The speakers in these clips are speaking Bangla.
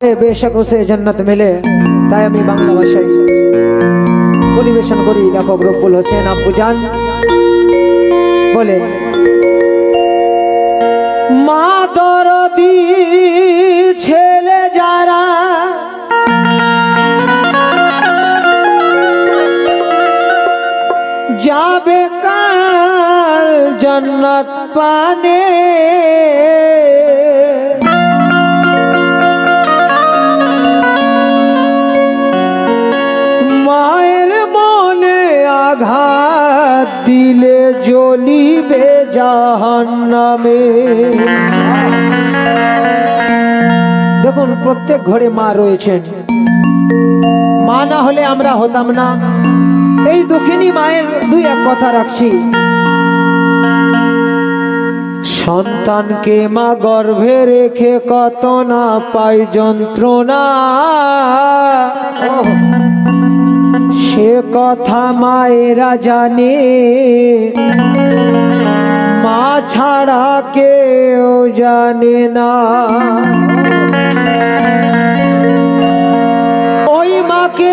बेशक उसे जन्नत मिले তাই আমি বাংলা ভাষায় পরিবেশন করি লেখক রব্বুল হোসেন আব্বুজান বলেন মা দরদি ছেলে যারা যাবে কাল জান্নাত পানে আঘাত দিলে জ্বলিবে জাহান্নামে। দেখুন প্রত্যেক ঘরে মা রয়েছেন, মা না হলে আমরা হতাম না। এই দুঃখিনী মায়ের দুই এক কথা রাখছি। সন্তানকে মা গর্ভে রেখে কত না পায় যন্ত্রণা, সে কথা মায়েরা জানে, মা ছাড়া কেউ জানে না। ওই মাকে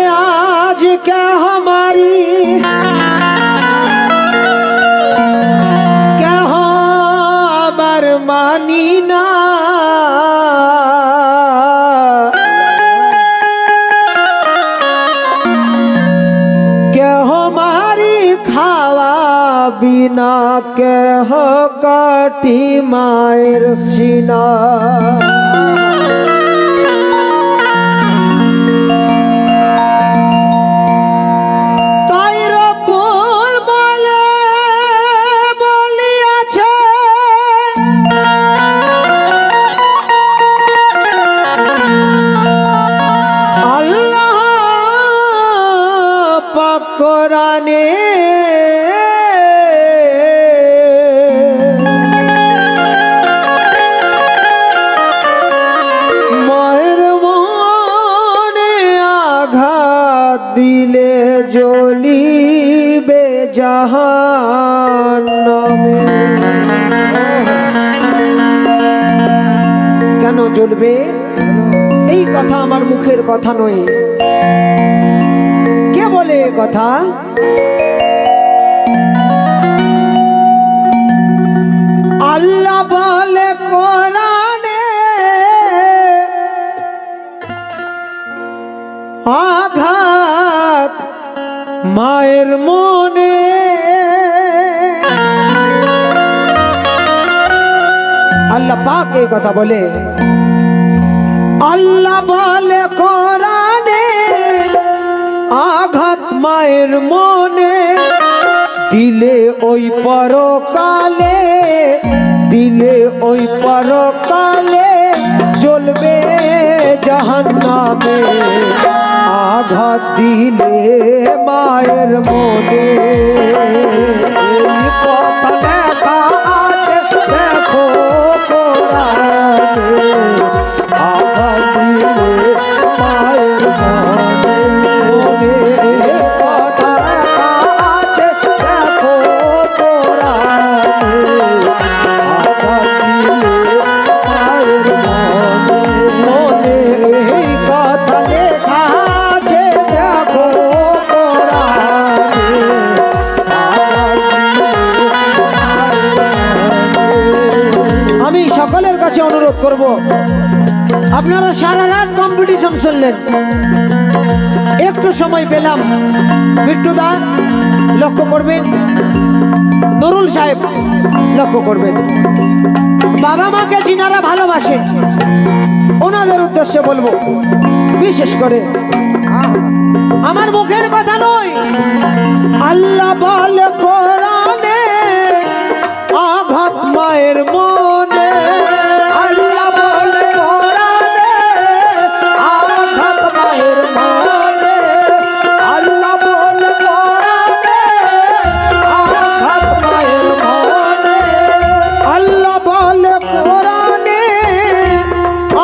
আজ কে हमारी কে আবার মানি না, बिना कह काटी मायर सीना। ताइर बोल बोले बोलिया छे अल्लाह पाक कुराने দিলে জ্বলিবে জাহান্নামে। কেন জ্বলবে? এই কথা আমার মুখের কথা নয়। কে বলে এই কথা? আল্লাহ বলে কোরআনে, আঘাত মায়ের মনে আল্লাহ পাক এই কথা বলে। আল্লাহ বলে কোরআনে, আঘাত মায়ের মনে দিলে ওই পরকালে, দিলে ওই পরকালে জ্বলবে জাহান্নামে। আঘাত দিলে মায়ের মনে, কথা লেখা আছে দেখো কোরআনে। আঘাত দিলে মায়ের মনে, কথা লেখা আছে দেখো কোরআনে। আঘাত দিলে মায়ের মনে, কথা লেখা সকলের কাছে অনুরোধ করব, আপনারা সারা রাত কম্পিটিশন শুনলেন, একটু সময় পেলাম, বিট্টুদা লক্ষ্য করবেন, নুরুল সাহেব লক্ষ্য করবেন। বাবা মাকে যিনারা ভালোবাসেন ওনাদের উদ্দেশ্যে বলবো, বিশেষ করে আমার মুখের কথা নয়, আল্লাহ বলে কোরআনে, আঘাত মায়ের মনে। আল্লাহ বলে কোরআনে, আঘাত মায়ের মনে। আল্লাহ বলে কোরআনে, আঘাত মায়ের মনে। আল্লাহ বলে কোরআনে,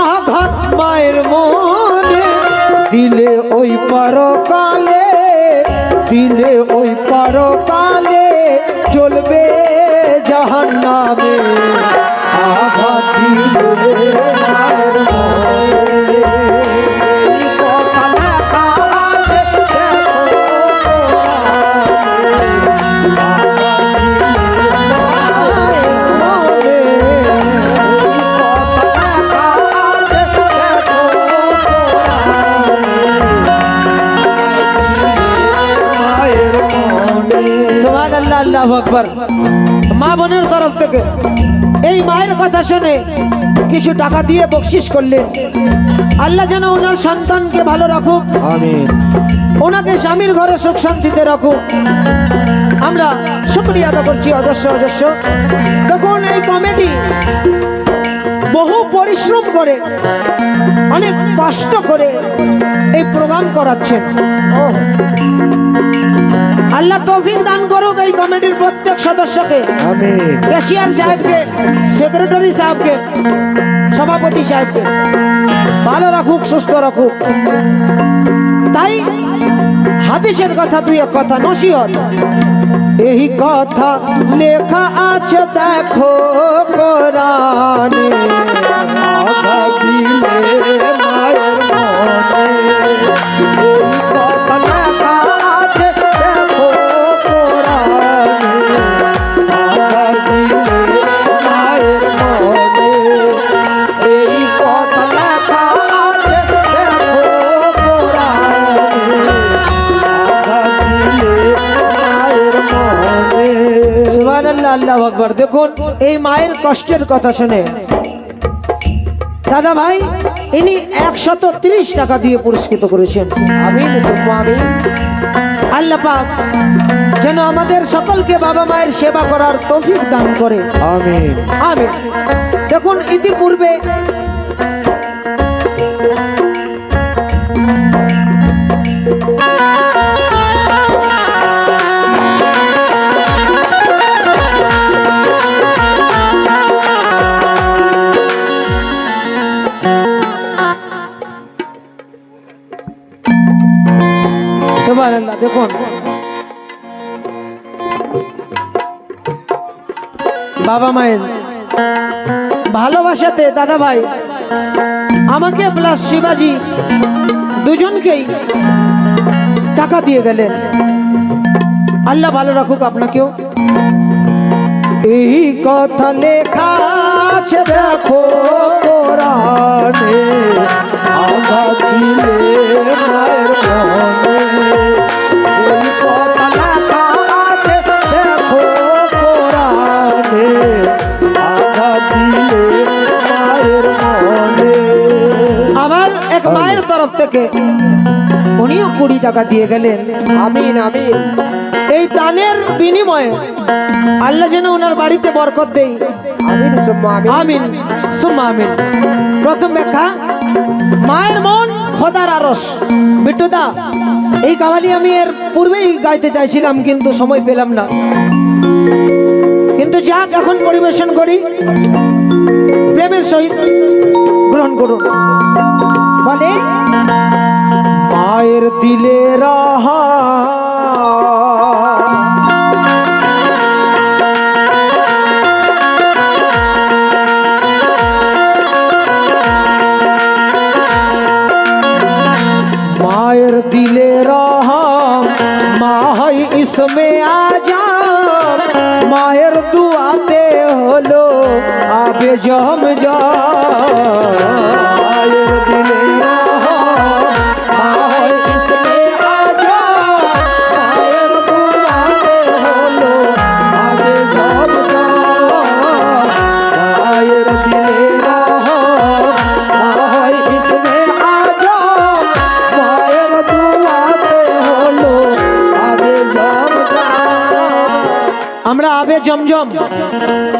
আঘাত মায়ের মনে দিলে ওই পরকালে, দিলে ওই পরকালে জ্বলবে জাহান্নামে। আঘাত দিলে মায়ের মনে আল্লাহু আকবার। মা বোনের তরফ থেকে এই মায়ের কথা শুনে কিছু টাকা দিয়ে বকশিশ করলেন। আল্লাহ যেন ওনার সন্তানকে ভালো রাখুক, আমিন। ওনাকে স্বামীর ঘরে সুখ শান্তিতে রাখুক। আমরা শুকরিয়া আদা করছি অজস্র অজস্র। তখন এই কমিটি বহু পরিশ্রম করে, অনেক কষ্ট করে এই প্রোগ্রাম করাচ্ছেন। আল্লাহ তৌফিক দান করুক এই কমিটির প্রত্যেক সদস্যকে, আমিন। ক্যাশিয়ার সাহেবকে, সেক্রেটারি সাহেবকে, সভাপতি সাহেবকে ভালো রাখুক, সুস্থ রাখুক। তাই হাদিসের কথা দুই এক কথা নসিহত। এই কথা লেখা আছে দেখো কোরআনে, আঘা দিলে মায়ের মনে, এই কথা লেখা আছে দেখো কোরআনে, আঘা দিলে মায়ের মনে, এই কথা লেখা আছে দেখো কোরআনে। আঘা দিলে মায়ের মনে। সুবহানাল্লাহ, আল্লাহু আকবার। দেখুন এই মায়ের কষ্টের কথা শুনে দাদা ভাই ইনি 130 টাকা দিয়ে পুরস্কৃত করেছেন। আমিন আমিন। আল্লাহ পাক যেন আমাদের সকলকে বাবা মায়ের সেবা করার তৌফিক দান করে, আমিন। আমিন। দেখুন ইতিপূর্বে সুবহানাল্লাহ, দেখুন বাবা মায়ের ভালোবাসাতে দাদা ভাই আমাকে প্লাস শিবাজি দুজনকেই টাকা দিয়ে গেলেন। আল্লাহ ভালো রাখুক আপনাকেও। এই কথা লেখা আছে দেখো কোরআনে, আঘা দিলে মায়ের মনে, এই কথা লেখা আছে দেখো কোরআনে। আঘা দিলে মায়ের মনে। আবার এক মায়ের তরফ থেকে উনিও 20 টাকা দিয়ে গেলেন। আমিন আমিন। এই দানের বিনিময়ে আল্লাহ যেন ওনার বাড়িতে বরকত দেই। আমিন সুম্মা আমিন। আমিন সুম্মা আমিন। প্রথম ব্যাখ্যা, মায়ের মন খোদার আরশ। বিট্টুদা এই কাওয়ালি আমি এর পূর্বেই গাইতে চাইছিলাম কিন্তু সময় পেলাম না, কিন্তু যাক এখন পরিবেশন করি। প্রেমের সহিত গ্রহণ করুন। বলে মায়ের দিলে রাহা মায়ের দিলে রহম, মা হয় ইসমে আজম, মায়ের দুয়াতে হলো আবে জমজম। মায়ের দিলে রহম, মা হয় ইসমে আজম, মায়ের দুয়াতে হলো আবে জমজম। মায়ের দিলে রহম, মা হয় ইসমে আজম, মায়ের দুয়াতে হলো আবে জমজম। আমরা আবে জমজম,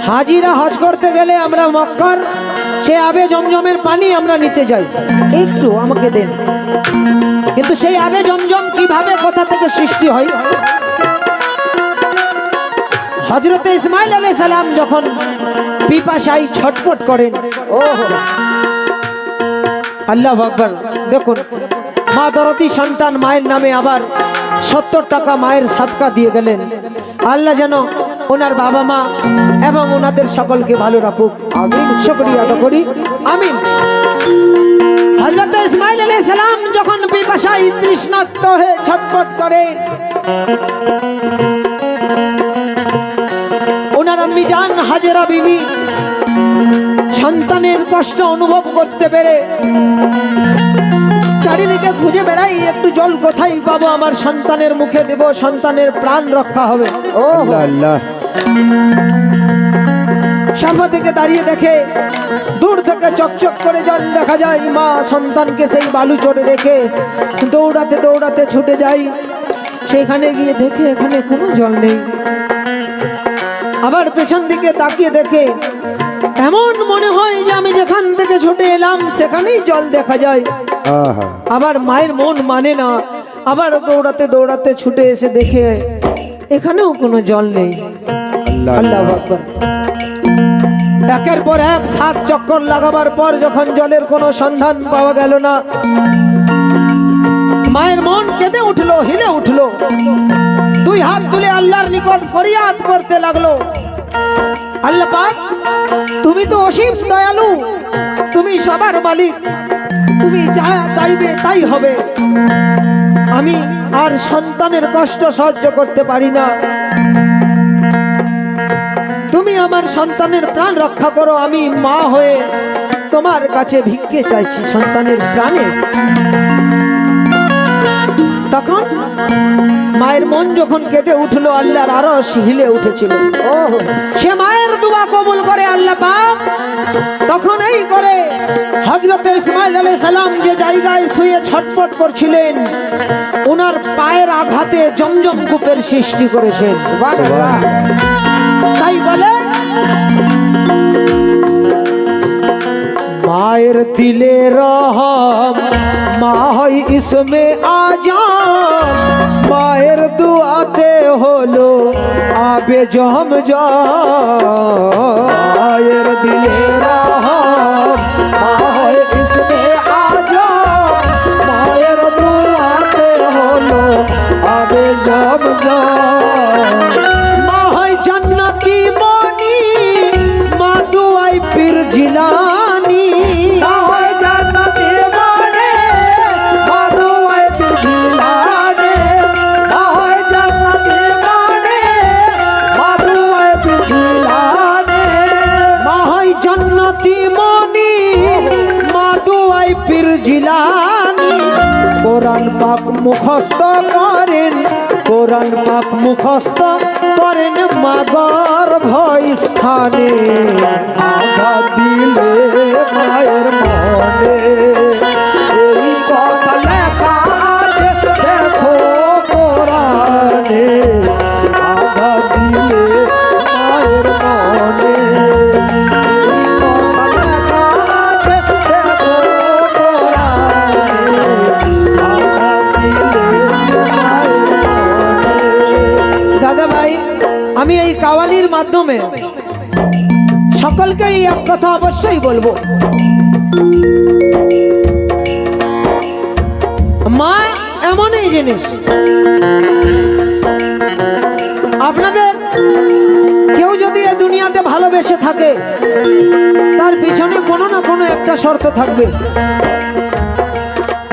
হাজিরা হজ করতে গেলে আমরা মক্কার সে আবে জমজমের পানি আমরা নিতে যাই, একটু আমাকে দেন। কিন্তু সেই আবে জমজম কিভাবে কোথা থেকে সৃষ্টি হয়? হযরতে ইসমাইল আলাইহিস সালাম যখন পিপাসায় ছটফট করেন, আল্লাহু আকবার। দেখুন মা দরদি সন্তান মায়ের নামে আবার 70 টাকা মায়ের সাদকা দিয়ে গেলেন। আল্লাহ যেন ওনার বাবা মা এবং ওনাদের সকলকে ভালো রাখুক। আমিন। শুকরিয়া আদা করি। আমিন। হযরত ইসমাইল আলাইহিস সালাম যখন পিপাসায় তৃষ্ণার্ত হয়ে ছটফট করেন, ওনার আম্মি জান হাজেরা বিবি সন্তানের কষ্ট অনুভব করতে পেরে চারিদিকে খুঁজে বেড়াই একটু জল কোথায় পাবো আমার সন্তানের মুখে দেব, সন্তানের প্রাণ রক্ষা হবে। ও আল্লাহ আল্লাহ সাফা থেকে দাঁড়িয়ে দেখে দূর থেকে চকচক করে জল দেখা যায়। মা সন্তানকে সেই বালু চড়ে রেখে দৌড়াতে দৌড়াতে ছুটে যাই। সেখানে গিয়ে দেখে এখানে কোনো জল নেই। আবার পেছন দিকে তাকিয়ে দেখে এমন মনে হয় যে আমি যেখান থেকে ছুটে এলাম সেখানেই জল দেখা যায়। আহা আবার মায়ের মন মানে না, আবার দৌড়াতে দৌড়াতে ছুটে এসে দেখে এখানেও কোনো জল নেই। আল্লাহ আল্লাহু আল্লাহ আকবার। একের পর এক 7 চক্কর লাগাবার পর যখন জলের কোনো সন্ধান পাওয়া গেল না, মায়ের মন কেঁদে উঠলো, হিলে উঠলো। 2 হাত তুলে আল্লাহর নিকট ফরিয়াদ করতে লাগলো, আল্লাহ পাক তুমি তো অসীম দয়ালু, তুমি সবার মালিক, তুমি যা চাইবে তাই হবে। আমি আর সন্তানের কষ্ট সহ্য করতে পারি না, তুমি আমার সন্তানের প্রাণ রক্ষা করো। আমি মা হয়ে তোমার কাছে ভিক্ষে চাইছি সন্তানের প্রাণে। তখন মায়ের মন যখন কেঁদে উঠলো, আল্লাহর আরশ হিলে উঠেছিল। সে মায়ের দুয়া কবুল করে আল্লাহ পাক তখন এই করে হযরত ইসমাঈল আলাইহিস সালাম যে জায়গায় শুয়ে ছটফট করছিলেন, ওনার পায়ের আঘাতে জমজম কূপের সৃষ্টি করেছেন। সুবহানাল্লাহ। তাই বলে মায়ের দিলে রহম, মা হয় ইসমে আজম, মায়ের দুয়াতে হলো আবে জমজম। মায়ের দিলে রহম, মা হয় ইসমে আজম, মায়ের দুয়াতে হলো আবে জমজম। মা হয় জান্নাতি মনি, মা দুয়াই পীর জিলানি। মা হয় জান্নাতি মনি, মা দুয়াই পীর জিলানি। মা হয় জান্নাতি মনি, মা দুয়াই পীর জিলানি। মা হয় জান্নাতি মনি, মা দুয়াই পীর জিলানি। কোরআন পাক মুখস্থ করেন, কোরআন পাক মুখস্থ করেন মা গর্ভস্থানে। আঘাত দিলে মায়ের মনে এই কথা লেখা আছে দেখো কোরআনে। আঘাত দিলে মায়ের মনে কথা লেখা আছে দেখো কোরআনে। আঘাত দিলে মায়ের মনে দাদা ভাই, আমি এই কাওয়ালির মাধ্যমে সকলকে এই এক কথা অবশ্যই বলবো, মা এমনই জিনিস। আপনাদের কেউ যদি এই দুনিয়াতে ভালোবেসে থাকে, তার পিছনে কোনো না কোনো একটা শর্ত থাকবে।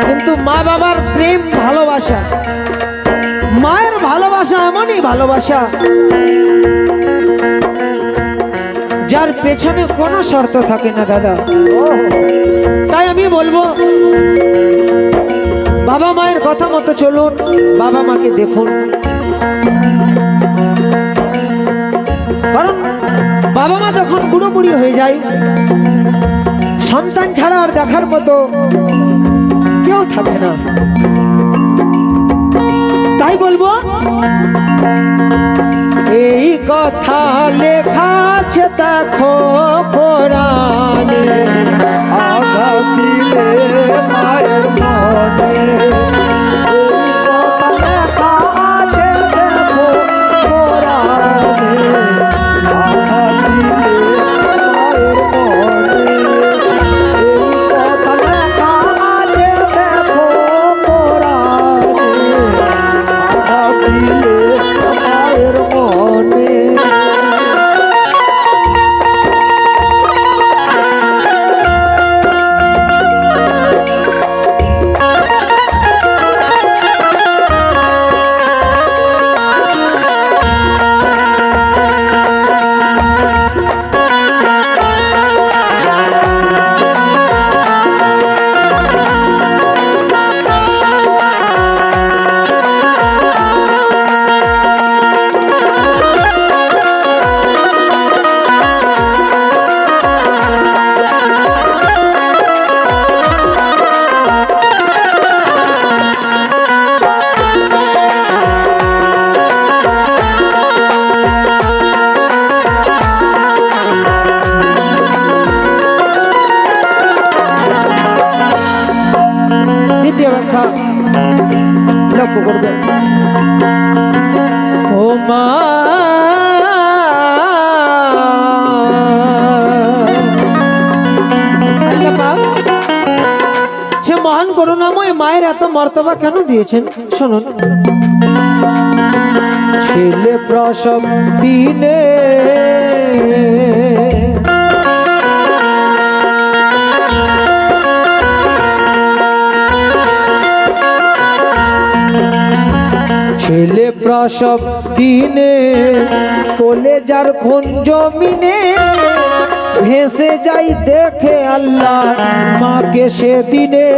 কিন্তু মা বাবার প্রেম ভালোবাসা, মায়ের ভালোবাসা এমনই ভালোবাসা যার পেছনে কোনো শর্ত থাকে না দাদা। তাই আমি বলবো, বাবা মায়ের কথা মতো চলুন, বাবা মাকে দেখুন। কারণ বাবা মা যখন বুড়ো বুড়ি হয়ে যায়, সন্তান ছাড়া আর দেখার মতো কেউ থাকে না। তাই বলবো, এই কথা লেখা আছে দেখো কোরআনে। আঘাত দিলে মায়ের মনে কথা লেখা আছে দেখো কোরআনে। আঘাত দিলে মায়ের মনে কথা লেখা আছে দেখো কোরআনে। আঘাত দিলে মায়ের মনে দ্বিতীয় ব্যাখ্যা লক্ষ্য করবে। ও মা আল্লাহ পাক সে মহান করুণাময় মায়ের এত মর্তবা কেন দিয়েছেন শুনুন। ছেলে প্রসব দিনে ছেলে প্রসব দিনে কোলে যার খুন জমিনে ভেসে যাই দেখে আল্লাহ মাকে সেদিনে।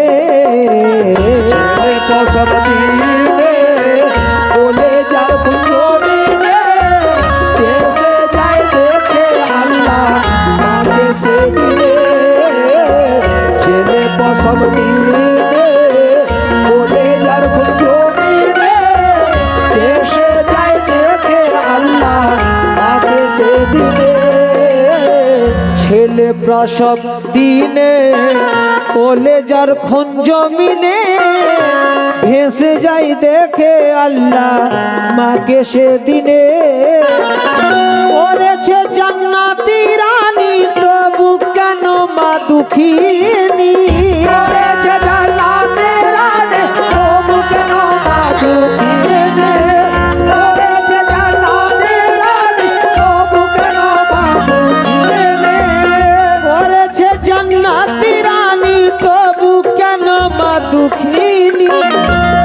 ছেলে প্রসব দিনে কোলে যার খুন জমিনে ভেসে যাই দেখে আল্লাহ মাকে সেদিনে। ছেলে প্রসব দিনে কোলে যার খুন জমিনে ভেসে যাই দেখে আল্লাহ মাকে সেদিনে। ছেলে প্রসব দিনে কোলে যার খুন জমিনে ভেসে যাই দেখে আল্লাহ মাকে সেদিনে। করেছে জান্নাতি রানী তবু কেন মা দুঃখিনী। করেছে জান্নাতি রানী তবু কেন মা দুঃখিনী। করেছে জান্নাতি রানী তবু কেন মা দুঃখিনী। করেছে জান্নাতি রানী তবু কেন মা দুঃখিনী।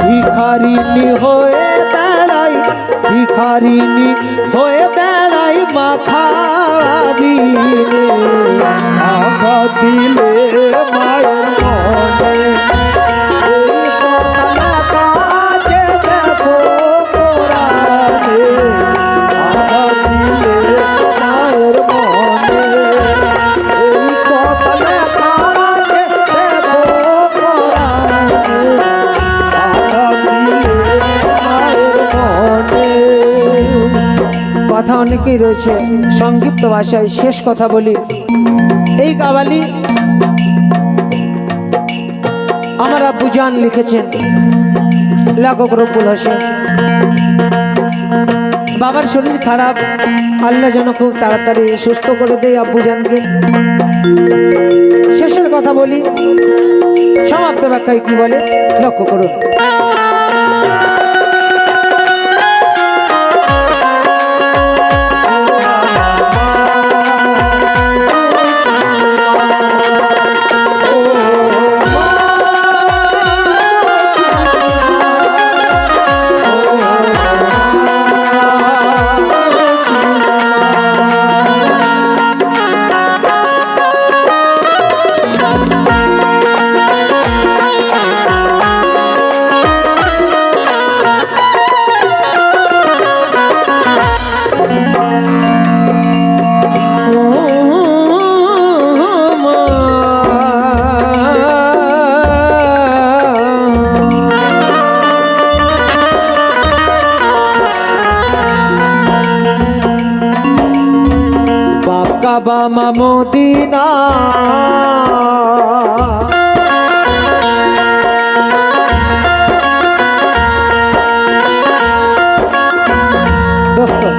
ভিখারিনী হয়ে বেড়াই ভিখারিনী হয়ে বেড়াই মা খাবিনে। আঘাত দিলে মায়ের মনে এই কথা লেখা আছে দেখো কোরআনে। আঘাত দিলে মায়ের মনে এই কথা লেখা আছে দেখো কোরআনে। আঘাত দিলে মায়ের মনে। কথা অনেকেই রয়েছে, সংক্ষিপ্ত ভাষায় শেষ কথা বলি। এই কাওয়ালি আমার আব্বুজান লিখেছেন, লেখক রব্বুল হোসেন। বাবার শরীর খারাপ, আল্লাহ যেন খুব তাড়াতাড়ি সুস্থ করে দেয় আব্বুজানকে। শেষের কথা বলি, সমাপ্ত ব্যাখ্যায় কি বলে লক্ষ্য করুন। কাবা মদিনা दोस्तों,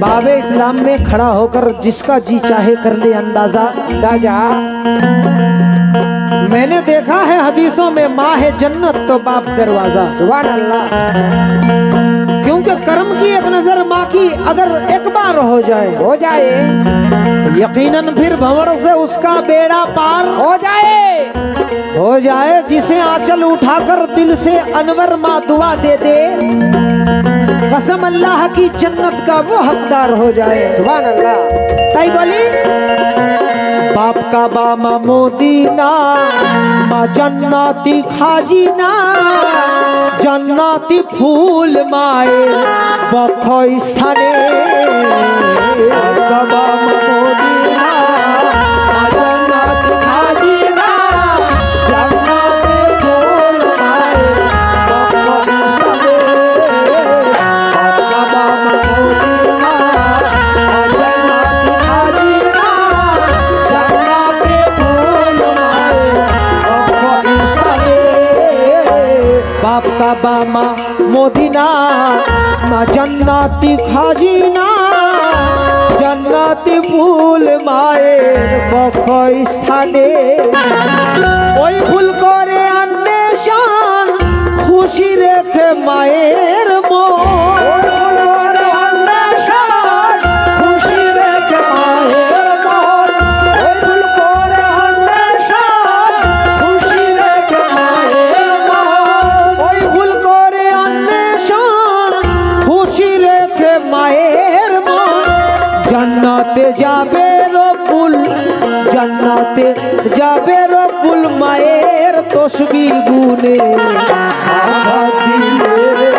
बाबे इस्लाम में खड़ा होकर जिसका जी चाहे कर ले अंदाजा। दाजा मैंने देखा है हदीसों में माँ है जन्नत तो बाप दरवाजा। सुभान अल्लाह। क्योंकि कर्म की एक नजर माँ की अगर एक बार हो जाए यकीनन फिर भंवर से उसका बेड़ा पार हो जाए। जिसे आंचल उठाकर दिल से अनवर माँ दुआ दे दे, कसम अल्लाह की जन्नत का वो हकदार हो जाए। सुभान अल्लाह। ताई बोली बाप का बामा मोदीना माँ जन्नती खाजीना जन्नती फूल माए बक्ष स्थाने। बाबा मोदीना माँ जन्नती खाजीना जन्नती फूल माए बक्ष स्थाने। बाबा मोदीना माँ जन्नती खाजीना जन्नती फूल माए बक्ष কাবা মা মদিনা মা জান্নাতি খাজিনা জান্নাতি ফুল মায়ের বক্ষ স্থানে ওই ফুল করে অন্বেষণ খুশি রেখে মায়ের মন করে অন্বেষণ খুশি রেখে মায়ের মন ওই ফুল করে অন্বেষণ খুশি রেখে মায়ের মন ওই ফুল করে অন্বেষণ খুশি রেখে মায়ের মন জান্নাতে যাবে রব্বুল জান্নাতে যাবে রব্বুল মায়ের তসবিহ গুনে আঘাত দিলে